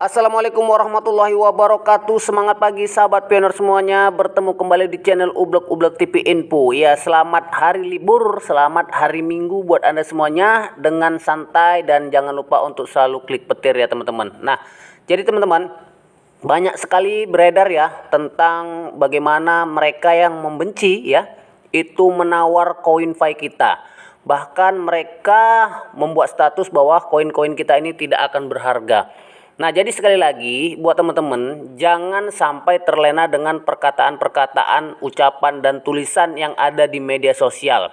Assalamualaikum warahmatullahi wabarakatuh. Semangat pagi sahabat pioner semuanya. Bertemu kembali di channel Ublek TV Info. Ya, selamat hari libur, selamat hari Minggu buat Anda semuanya. Dengan santai dan jangan lupa untuk selalu klik petir ya teman-teman. Nah, jadi teman-teman, banyak sekali beredar ya tentang bagaimana mereka yang membenci ya itu menawar koin Fi kita. Bahkan mereka membuat status bahwa koin-koin kita ini tidak akan berharga. Nah, jadi sekali lagi buat teman-teman, jangan sampai terlena dengan perkataan-perkataan, ucapan dan tulisan yang ada di media sosial.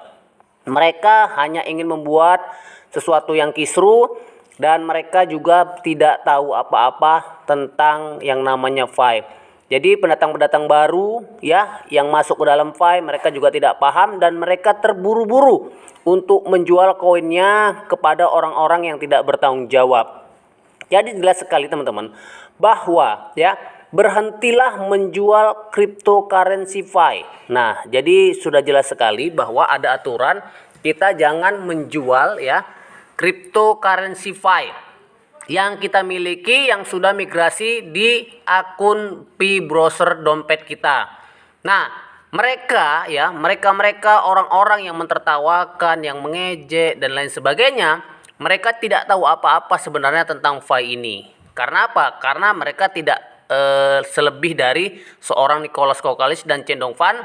Mereka hanya ingin membuat sesuatu yang kisru dan mereka juga tidak tahu apa-apa tentang yang namanya Fi. Jadi pendatang-pendatang baru ya yang masuk ke dalam Fi, mereka juga tidak paham dan mereka terburu-buru untuk menjual koinnya kepada orang-orang yang tidak bertanggung jawab. Jadi jelas sekali teman-teman bahwa ya berhentilah menjual cryptocurrency Fi. Nah, jadi sudah jelas sekali bahwa ada aturan kita jangan menjual ya cryptocurrency Fi yang kita miliki yang sudah migrasi di akun Pi browser dompet kita. Nah, mereka orang-orang yang mentertawakan, yang mengejek dan lain sebagainya, mereka tidak tahu apa-apa sebenarnya tentang Fi ini. Karena apa? Karena mereka tidak selebih dari seorang Nicholas Kokalis dan Chen Dongfan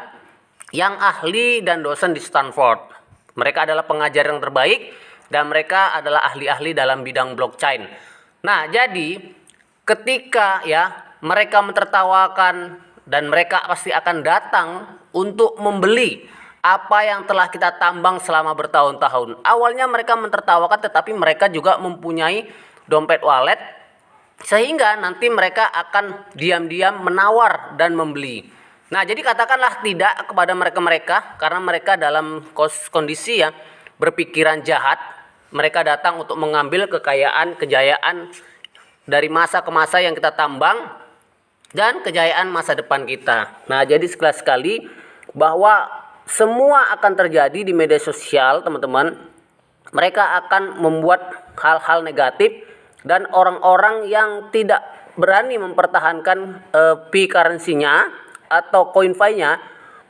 yang ahli dan dosen di Stanford. Mereka adalah pengajar yang terbaik dan mereka adalah ahli-ahli dalam bidang blockchain. Nah, jadi ketika ya mereka mentertawakan dan mereka pasti akan datang untuk membeli apa yang telah kita tambang selama bertahun-tahun. Awalnya mereka mentertawakan tetapi mereka juga mempunyai dompet wallet sehingga nanti mereka akan diam-diam menawar dan membeli. Nah, jadi katakanlah tidak kepada mereka-mereka karena mereka dalam kondisi ya berpikiran jahat. Mereka datang untuk mengambil kekayaan, kejayaan dari masa ke masa yang kita tambang dan kejayaan masa depan kita. Nah, jadi sekali bahwa semua akan terjadi di media sosial, teman-teman. Mereka akan membuat hal-hal negatif dan orang-orang yang tidak berani mempertahankan Pi currency-nya atau coin Fi-nya,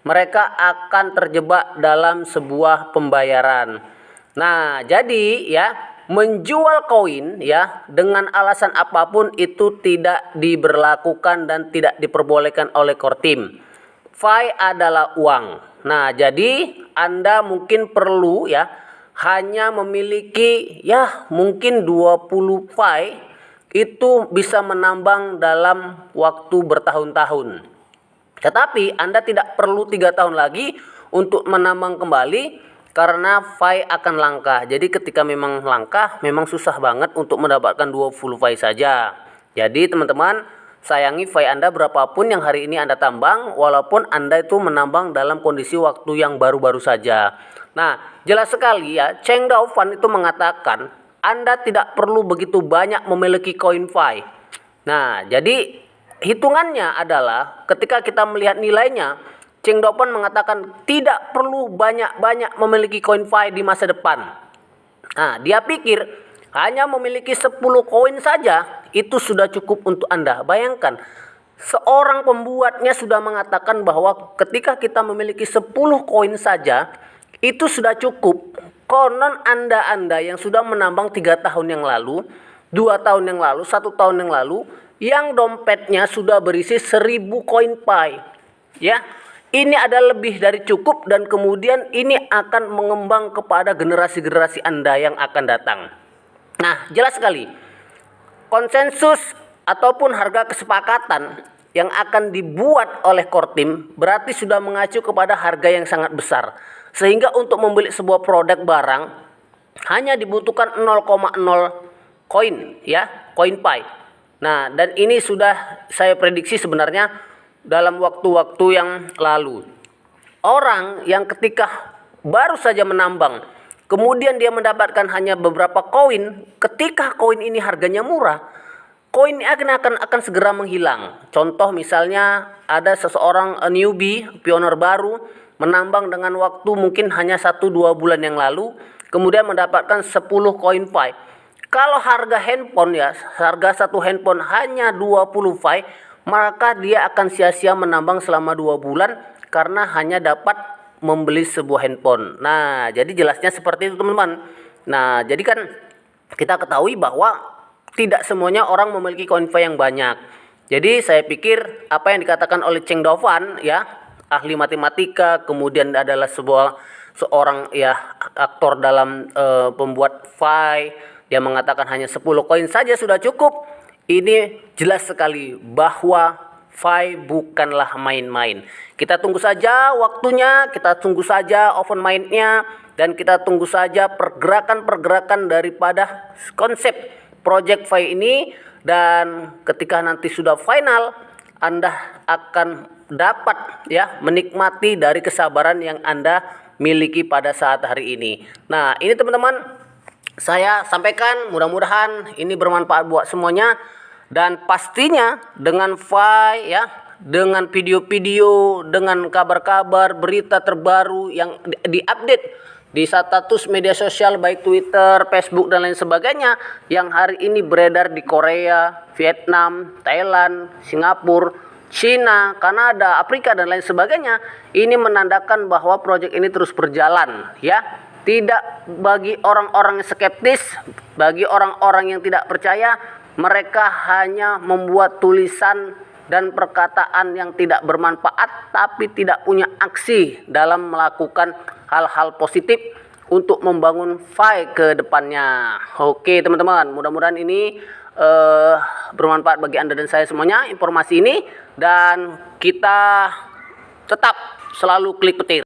mereka akan terjebak dalam sebuah pembayaran. Nah, jadi ya menjual koin ya dengan alasan apapun itu tidak diberlakukan dan tidak diperbolehkan oleh Kortim. Fi adalah uang. Nah, jadi Anda mungkin perlu ya hanya memiliki ya mungkin 20 Fi itu bisa menambang dalam waktu bertahun-tahun. Tetapi Anda tidak perlu 3 tahun lagi untuk menambang kembali karena Fi akan langka. Jadi ketika memang langka, memang susah banget untuk mendapatkan 20 Fi saja. Jadi teman-teman, sayangi Fi Anda berapapun yang hari ini Anda tambang, walaupun Anda itu menambang dalam kondisi waktu yang baru-baru saja. Nah, jelas sekali ya, Chen Dongfan itu mengatakan, Anda tidak perlu begitu banyak memiliki koin Fi. Nah, jadi hitungannya adalah ketika kita melihat nilainya, Chen Dongfan mengatakan tidak perlu banyak-banyak memiliki koin Fi di masa depan. Nah, dia pikir hanya memiliki 10 koin saja itu sudah cukup untuk Anda. Bayangkan, seorang pembuatnya sudah mengatakan bahwa ketika kita memiliki 10 koin saja itu sudah cukup. Konon Anda yang sudah menambang 3 tahun yang lalu, 2 tahun yang lalu, 1 tahun yang lalu, yang dompetnya sudah berisi 1000 koin Fi. Ya, ini adalah lebih dari cukup dan kemudian ini akan mengembang kepada generasi-generasi Anda yang akan datang. Nah, jelas sekali konsensus ataupun harga kesepakatan yang akan dibuat oleh Kortim berarti sudah mengacu kepada harga yang sangat besar. Sehingga untuk membeli sebuah produk barang hanya dibutuhkan 0,0 koin ya, koin Fi. Nah, dan ini sudah saya prediksi sebenarnya dalam waktu-waktu yang lalu. Orang yang ketika baru saja menambang kemudian dia mendapatkan hanya beberapa koin, ketika koin ini harganya murah, koin ini akan segera menghilang. Contoh misalnya ada seseorang newbie, pioner baru, menambang dengan waktu mungkin hanya 1-2 bulan yang lalu, kemudian mendapatkan 10 koin Fi. Kalau harga handphone ya, harga satu handphone hanya 20 Fy, maka dia akan sia-sia menambang selama 2 bulan karena hanya dapat membeli sebuah handphone. Nah, jadi jelasnya seperti itu teman-teman. Nah, jadi kan kita ketahui bahwa tidak semuanya orang memiliki koin Fy yang banyak. Jadi saya pikir apa yang dikatakan oleh Cheng Dovan ya, ahli matematika, kemudian adalah seorang ya aktor dalam pembuat Fy, dia mengatakan hanya 10 koin saja sudah cukup. Ini jelas sekali bahwa Fy bukanlah main-main. Kita tunggu saja waktunya, kita tunggu saja open mind-nya, dan kita tunggu saja pergerakan-pergerakan daripada konsep project Fy ini. Dan ketika nanti sudah final, Anda akan dapat ya menikmati dari kesabaran yang Anda miliki pada saat hari ini. Nah, ini teman-teman saya sampaikan, mudah-mudahan ini bermanfaat buat semuanya. Dan pastinya dengan Fy ya, dengan video-video, dengan kabar-kabar, berita terbaru yang diupdate di status media sosial baik Twitter, Facebook dan lain sebagainya yang hari ini beredar di Korea, Vietnam, Thailand, Singapura, Cina, Kanada, Afrika dan lain sebagainya, ini menandakan bahwa proyek ini terus berjalan ya. Tidak, bagi orang-orang yang skeptis, bagi orang-orang yang tidak percaya, mereka hanya membuat tulisan dan perkataan yang tidak bermanfaat tapi tidak punya aksi dalam melakukan hal-hal positif untuk membangun Fy ke depannya. Oke teman-teman, mudah-mudahan ini bermanfaat bagi Anda dan saya semuanya informasi ini, dan kita tetap selalu klik petir.